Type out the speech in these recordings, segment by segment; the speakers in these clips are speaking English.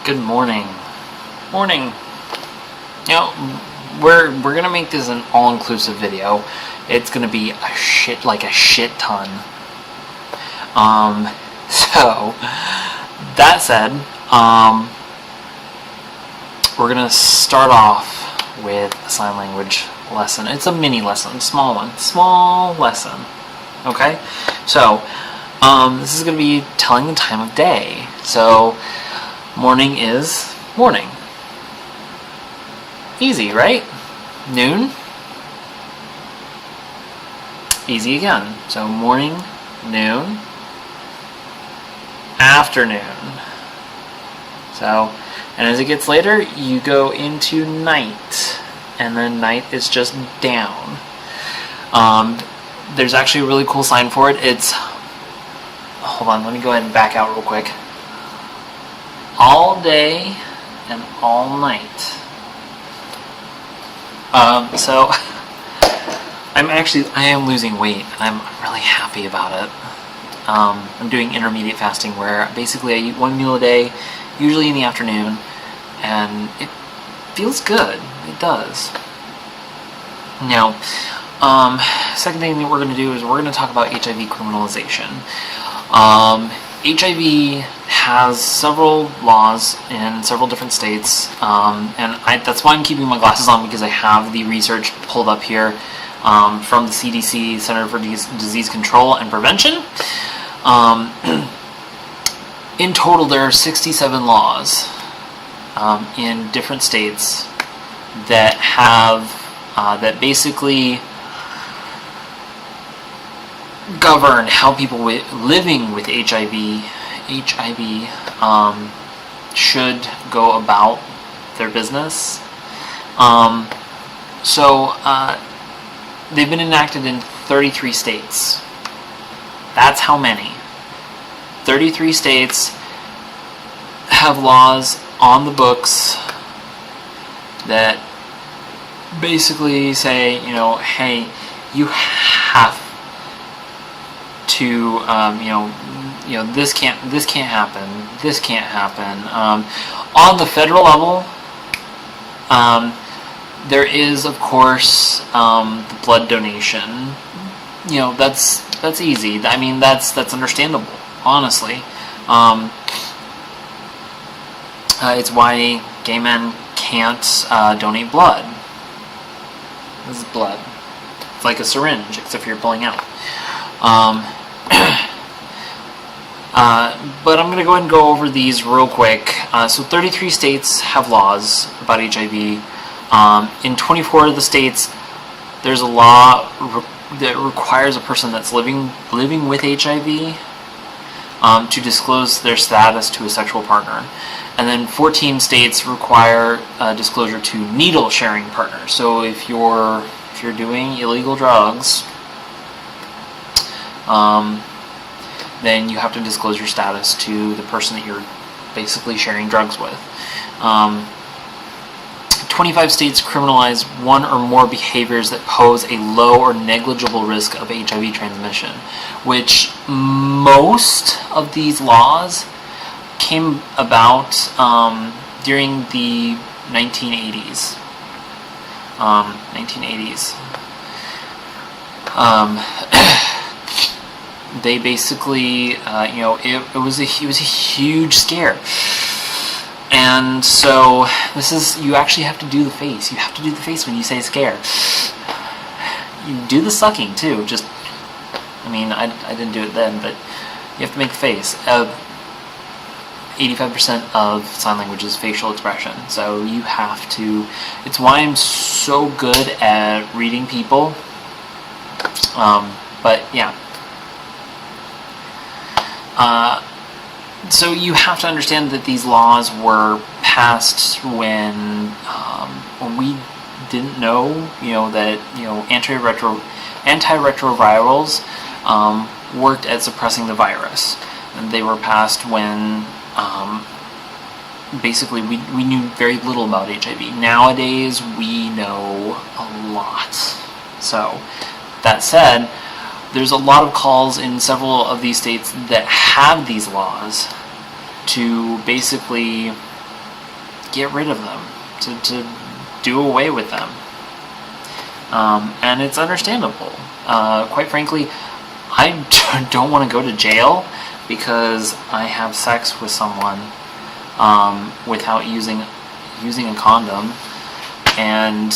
Good morning. Morning. You know, we're gonna make this an all-inclusive video. It's gonna be a shit ton. So that said, we're gonna start off with a sign language lesson. It's a mini lesson, small lesson. Okay, so this is gonna be telling the time of day. So morning is morning. Easy, right? Noon. Easy again. So morning, noon, afternoon. So, and as it gets later, you go into night, and then night is just down. There's actually a really cool sign for it. It's, hold on, let me go ahead and back out real quick. All day and all night. So I am losing weight, and I'm really happy about it. I'm doing intermediate fasting, where basically I eat one meal a day, usually in the afternoon, and it feels good. It does. Now, second thing that we're going to do is we're going to talk about HIV criminalization. HIV has several laws in several different states, and that's why I'm keeping my glasses on, because I have the research pulled up here from the CDC, Center for Disease Control and Prevention. In total, there are 67 laws in different states that have that basically govern how people living with HIV should go about their business. So they've been enacted in 33 states. That's how many. 33 states have laws on the books that basically say, hey, you have to, this can't happen. This can't happen. On the federal level, there is, of course, the blood donation. That's easy. I mean, that's understandable. Honestly, it's why gay men can't donate blood. This is blood. It's like a syringe, except for you're pulling out. But I'm going to go ahead and go over these real quick. So 33 states have laws about HIV. In 24 of the states, there's a law that requires a person that's living with HIV to disclose their status to a sexual partner. And then 14 states require disclosure to needle sharing partners. So if you're doing illegal drugs, then you have to disclose your status to the person that you're basically sharing drugs with. 25 states criminalize one or more behaviors that pose a low or negligible risk of HIV transmission, which most of these laws came about during the 1980s. They basically, it was a huge scare. And so you actually have to do the face. You have to do the face when you say scare. You do the sucking too. I didn't do it then, but you have to make the face. 85% of sign language is facial expression. So you have to, it's why I'm so good at reading people. But yeah. So you have to understand that these laws were passed when we didn't know, that antiretrovirals worked at suppressing the virus. And they were passed when basically we knew very little about HIV. Nowadays we know a lot. So that said, there's a lot of calls in several of these states that have these laws to basically get rid of them, to do away with them. And it's understandable. Quite frankly, I don't want to go to jail because I have sex with someone without using a condom. And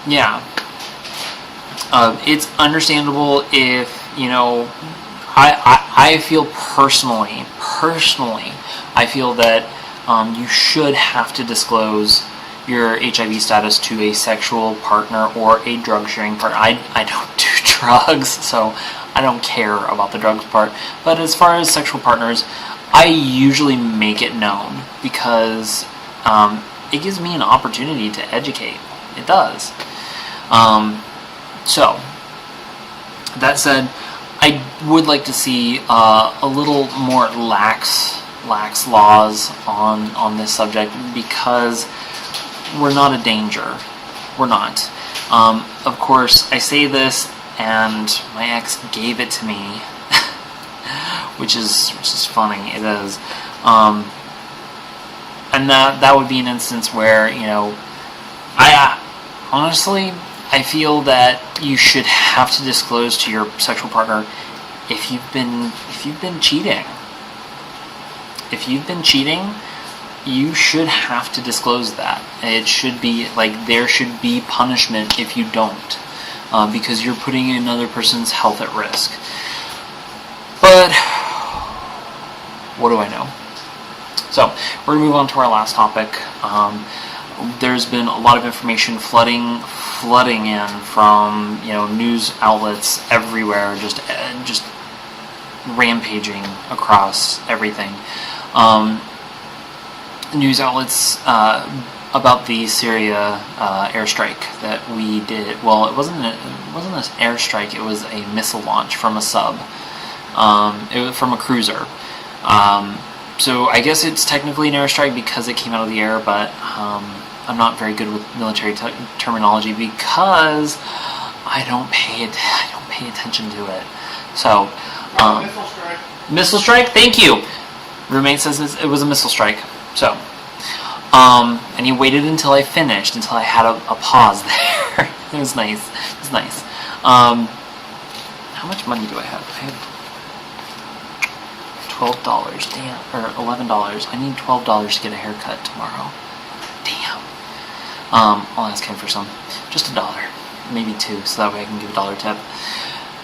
yeah, it's understandable if, I feel personally, I feel that you should have to disclose your HIV status to a sexual partner or a drug sharing partner. I don't do drugs, so I don't care about the drugs part. But as far as sexual partners, I usually make it known because it gives me an opportunity to educate. It does. So, that said, I would like to see a little more lax laws on this subject because we're not a danger. We're not. Of course, I say this, and my ex gave it to me, which is funny. It is, and that would be an instance where I honestly I feel that you should have to disclose to your sexual partner if you've been cheating. If you've been cheating, you should have to disclose that. It should be there should be punishment if you don't, because you're putting another person's health at risk. But what do I know? So we're gonna move on to our last topic. There's been a lot of information flooding in from news outlets everywhere, just rampaging across everything. News outlets about the Syria airstrike that we did. Well, it wasn't an airstrike. It was a missile launch from a sub. It was from a cruiser. So I guess it's technically an airstrike because it came out of the air, but I'm not very good with military terminology because I don't pay attention to it. So missile strike. Missile strike. Thank you. Roommate says it was a missile strike. So, and he waited until I finished, until I had a pause there. It was nice. It was nice. How much money do I have? I have $12. Damn, or $11. I need $12 to get a haircut tomorrow. Damn. I'll ask him for some. Just $1, maybe $2, so that way I can give $1 tip.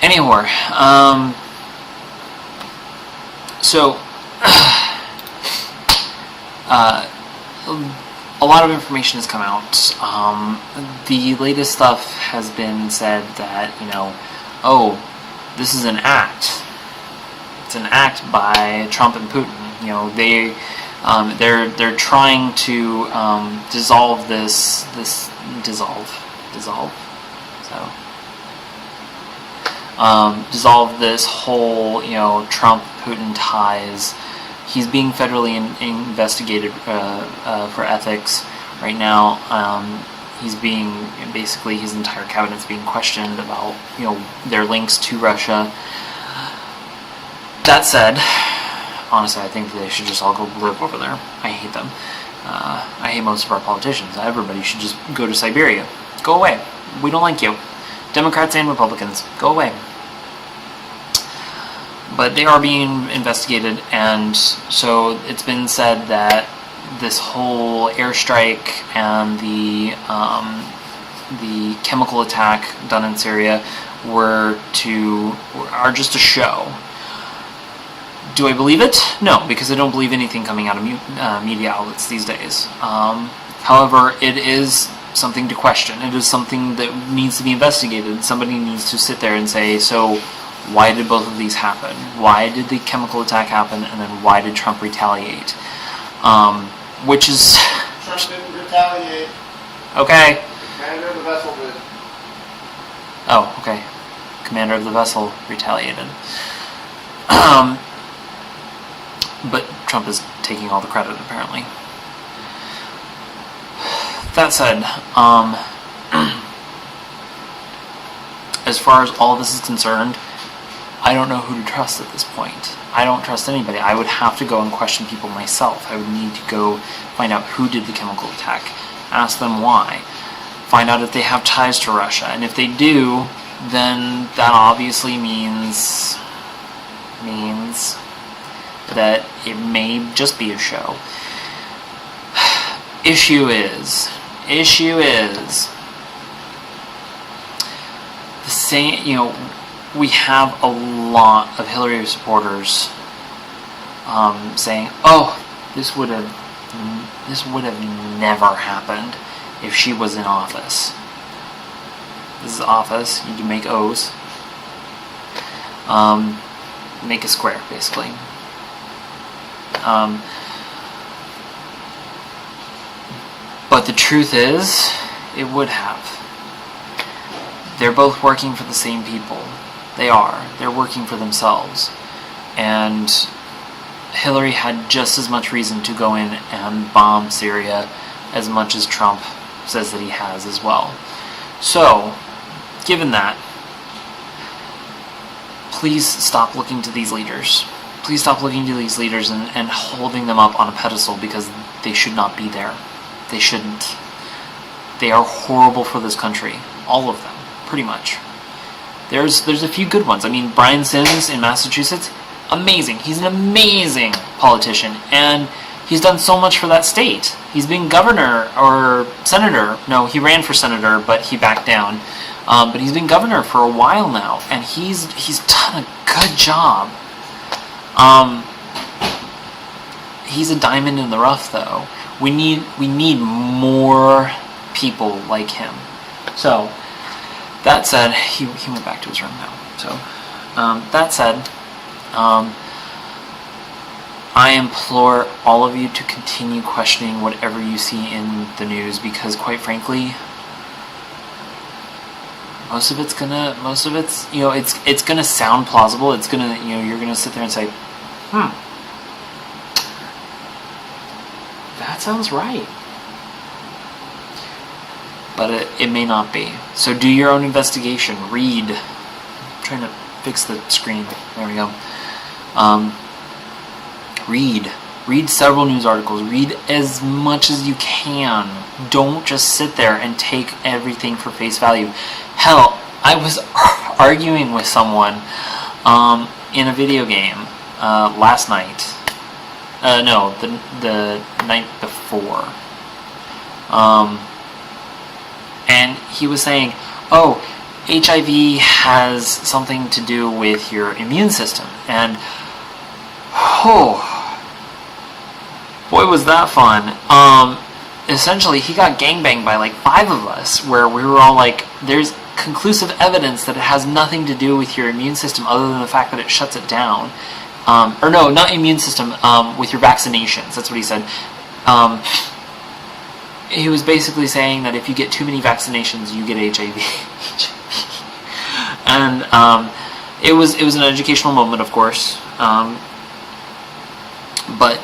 Anyway, so. A lot of information has come out. The latest stuff has been said that this is an act. It's an act by Trump and Putin. They're trying to dissolve this dissolve. So dissolve this whole Trump Putin ties. He's being federally investigated for ethics right now. He's being basically his entire cabinet's being questioned about their links to Russia. That said, honestly, I think they should just all go live over there. I hate them. I hate most of our politicians. Everybody should just go to Siberia. Go away. We don't like you. Democrats and Republicans, go away. But they are being investigated, and so it's been said that this whole airstrike and the chemical attack done in Syria are just a show. Do I believe it? No, because I don't believe anything coming out of media outlets these days. However, it is something to question. It is something that needs to be investigated. Somebody needs to sit there and say, so why did both of these happen? Why did the chemical attack happen, and then why did Trump retaliate? Which is... Trump didn't retaliate. Okay. Commander of the vessel did. Oh, okay. Commander of the vessel retaliated. But Trump is taking all the credit, apparently. That said, as far as all of this is concerned, I don't know who to trust at this point. I don't trust anybody. I would have to go and question people myself. I would need to go find out who did the chemical attack, ask them why, find out if they have ties to Russia, and if they do, then that obviously means that it may just be a show. Issue is the same. We have a lot of Hillary supporters saying, "Oh, this would have never happened if she was in office." This is office. You can make O's. Make a square, basically. But the truth is, it would have. They're both working for the same people. They are. They're working for themselves. And Hillary had just as much reason to go in and bomb Syria as much as Trump says that he has as well. So, given that, please stop looking to these leaders. Please stop looking to these leaders and holding them up on a pedestal, because they should not be there. They shouldn't. They are horrible for this country. All of them, pretty much. There's a few good ones. I mean, Brian Sims in Massachusetts, amazing. He's an amazing politician, and he's done so much for that state. He's been governor or senator. No, he ran for senator, but he backed down. But he's been governor for a while now, and he's done a good job. He's a diamond in the rough, though. We need more people like him. So, that said, he went back to his room now. So, that said, I implore all of you to continue questioning whatever you see in the news, because quite frankly, most of it's it's gonna sound plausible. It's gonna, you're gonna sit there and say, that sounds right. But it may not be. So do your own investigation. Read. I'm trying to fix the screen. There we go. Read. Read several news articles. Read as much as you can. Don't just sit there and take everything for face value. Hell, I was arguing with someone in a video game last night. No, the night before. And he was saying, oh, HIV has something to do with your immune system. And, oh, boy, was that fun. Essentially, he got gangbanged by like 5 of us, where we were all like, there's conclusive evidence that it has nothing to do with your immune system other than the fact that it shuts it down. Or no, not immune system, with your vaccinations. That's what he said. He was basically saying that if you get too many vaccinations, you get HIV. And it was an educational moment, of course. But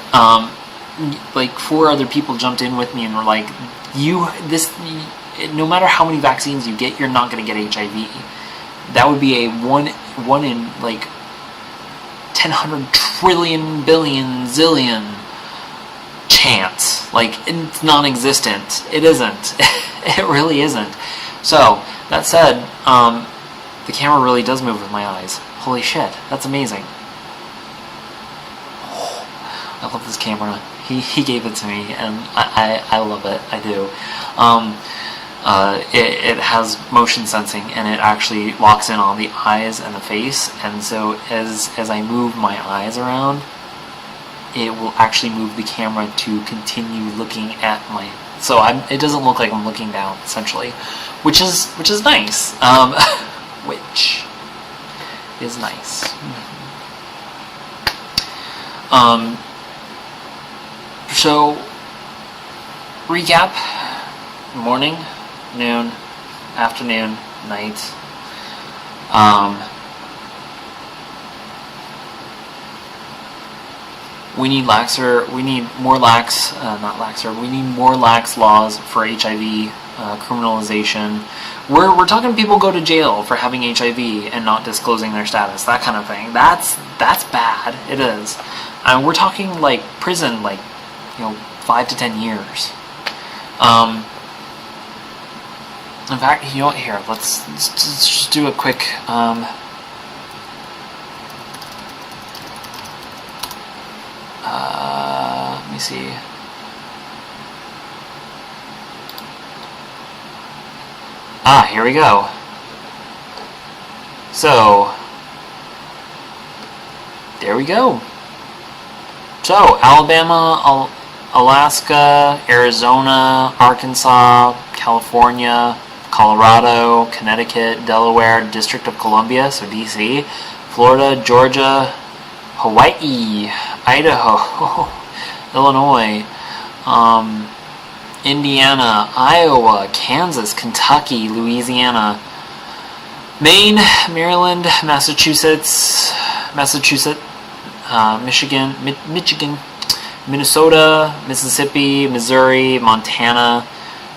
like 4 other people jumped in with me and were like, no matter how many vaccines you get, you're not going to get HIV. That would be a one in like 100 trillion billion zillion chance. Like, it's non-existent. It isn't. It really isn't. So, that said, the camera really does move with my eyes. Holy shit, that's amazing. Oh, I love this camera. He gave it to me, and I love it. I do. It has motion sensing, and it actually locks in on the eyes and the face, and so as I move my eyes around, it will actually move the camera to continue looking at my. So it doesn't look like I'm looking down, essentially, which is nice. Which is nice. So recap: morning, noon, afternoon, night. We need more lax laws for HIV criminalization. We're talking people go to jail for having HIV and not disclosing their status, that kind of thing. That's bad. It is. We're talking like prison, like 5 to 10 years. In fact, here, let's just do a quick. Let me see. Here we go. So, there we go. So, Alabama, Alaska, Arizona, Arkansas, California, Colorado, Connecticut, Delaware, District of Columbia, so DC, Florida, Georgia, Hawaii, Idaho, Illinois, Indiana, Iowa, Kansas, Kentucky, Louisiana, Maine, Maryland, Massachusetts, Michigan, Minnesota, Mississippi, Missouri, Montana,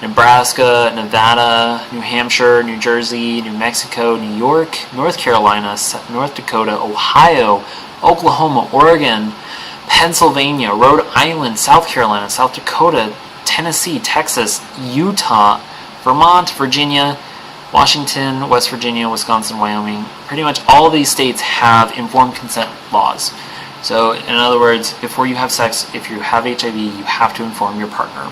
Nebraska, Nevada, New Hampshire, New Jersey, New Mexico, New York, North Carolina, North Dakota, Ohio, Oklahoma, Oregon, Pennsylvania, Rhode Island, South Carolina, South Dakota, Tennessee, Texas, Utah, Vermont, Virginia, Washington, West Virginia, Wisconsin, Wyoming. Pretty much all these states have informed consent laws. So, in other words, before you have sex, if you have HIV, you have to inform your partner.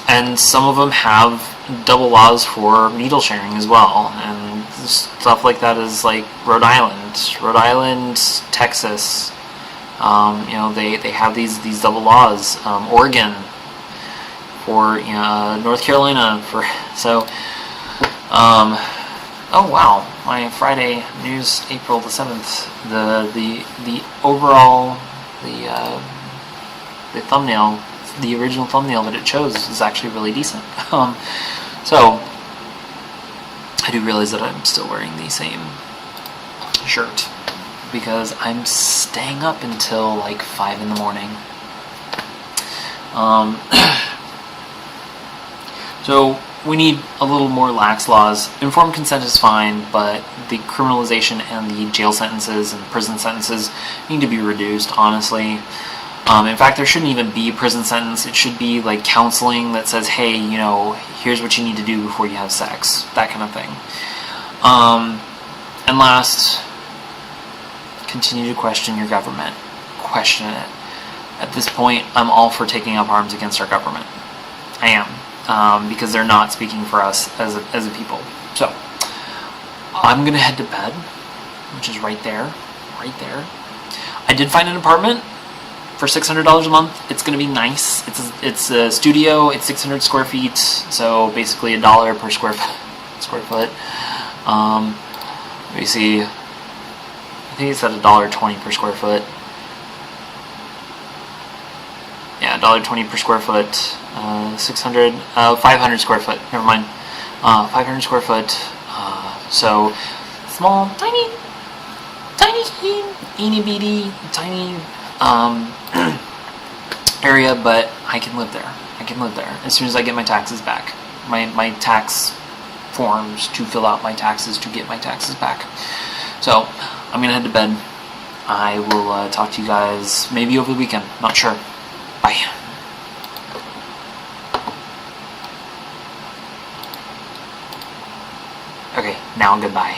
And some of them have double laws for needle sharing as well, and stuff like that is like Rhode Island, Texas. They have these double laws. Oregon, for North Carolina, for so. Oh wow, my Friday news, April the 7th. The overall the thumbnail, the original thumbnail that it chose is actually really decent. So I do realize that I'm still wearing the same shirt because I'm staying up until like 5 in the morning. So we need a little more lax laws. Informed consent is fine, but the criminalization and the jail sentences and prison sentences need to be reduced, honestly. In fact, there shouldn't even be a prison sentence. It should be like counseling that says, hey, here's what you need to do before you have sex, that kind of thing. And last, continue to question your government. Question it. At this point, I'm all for taking up arms against our government. I am. Because they're not speaking for us as a people. So, I'm going to head to bed, which is right there. I did find an apartment for $600 a month. It's going to be nice. It's a studio. It's 600 square feet, so basically $1 per square foot. Let me see. I think it's at $1.20 per square foot. Yeah, $1.20 per square foot. 500 square foot. Never mind. 500 square foot. So small, tiny, eeny beady, tiny area, but I can live there. As soon as I get my taxes back, my tax forms to fill out my taxes to get my taxes back. So I'm gonna head to bed. I will talk to you guys maybe over the weekend. Not sure. Bye. Okay, now goodbye.